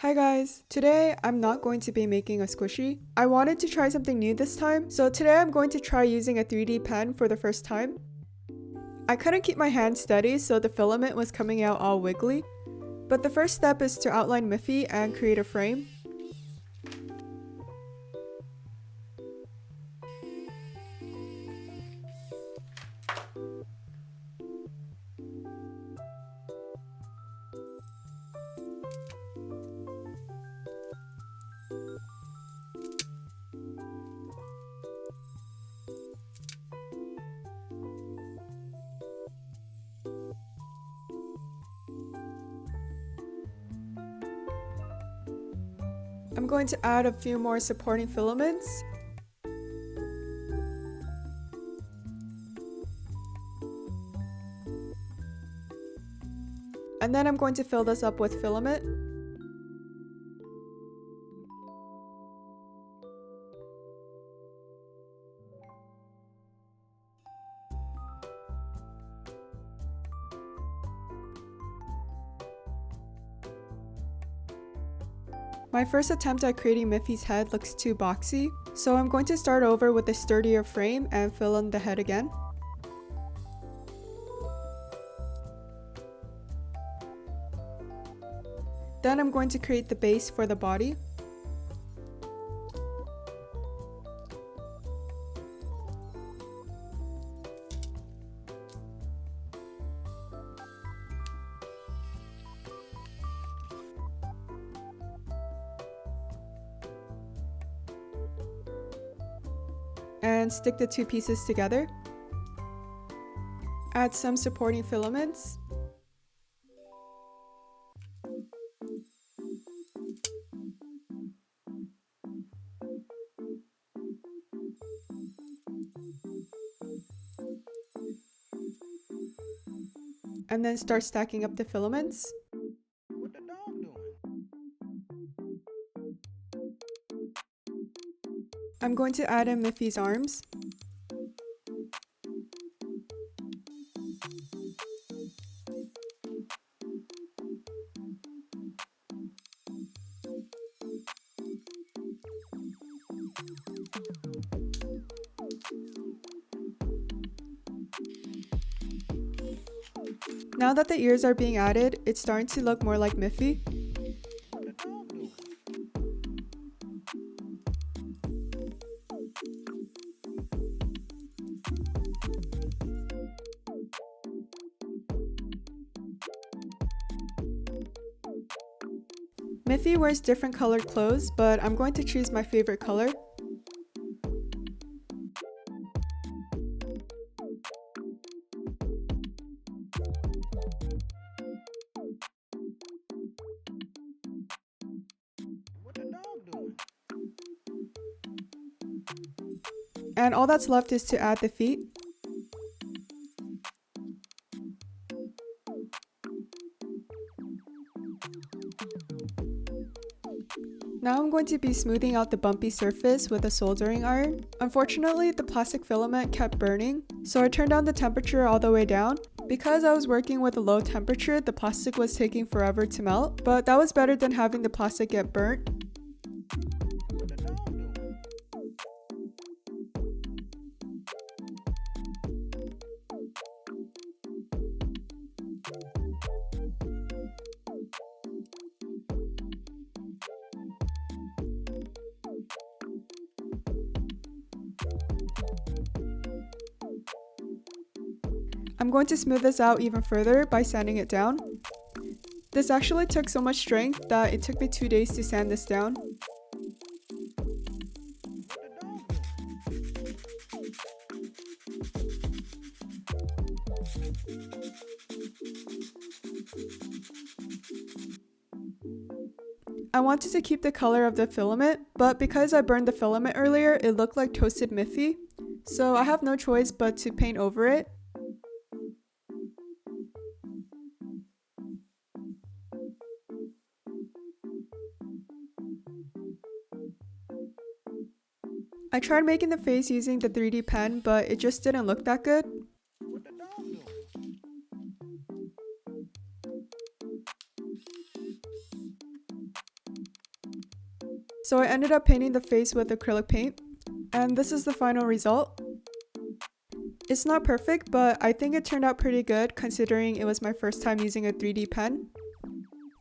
Hi guys! Today I'm not going to be making a squishy. I wanted to try something new this time, so today I'm going to try using a 3D pen for the first time. I couldn't keep my hand steady, so the filament was coming out all wiggly. But the first step is to outline Miffy and create a frame. I'm going to add a few more supporting filaments. And then I'm going to fill this up with filament. My first attempt at creating Miffy's head looks too boxy, so I'm going to start over with a sturdier frame and fill in the head again. Then I'm going to create the base for the body. And stick the two pieces together. Add some supporting filaments. And then start stacking up the filaments. What the dog doing? I'm going to add in Miffy's arms. Now that the ears are being added, it's starting to look more like Miffy. What the dog doing? Miffy wears different colored clothes, but I'm going to choose my favorite color. What the dog doing? And all that's left is to add the feet. Now I'm going to be smoothing out the bumpy surface with a soldering iron. Unfortunately, the plastic filament kept burning, so I turned down the temperature all the way down. Because I was working with a low temperature, the plastic was taking forever to melt, but that was better than having the plastic get burnt. What the dog doing? I'm going to smooth this out even further by sanding it down. This actually took so much strength that it took me 2 days to sand this down. I wanted to keep the color of the filament, but because I burned the filament earlier, it looked like toasted Miffy, so I have no choice but to paint over it. I tried making the face using the 3D pen, but it just didn't look that good. What the dog doing? So I ended up painting the face with acrylic paint, and this is the final result. It's not perfect, but I think it turned out pretty good considering it was my first time using a 3D pen.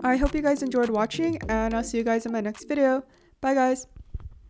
I hope you guys enjoyed watching, and I'll see you guys in my next video. Bye guys!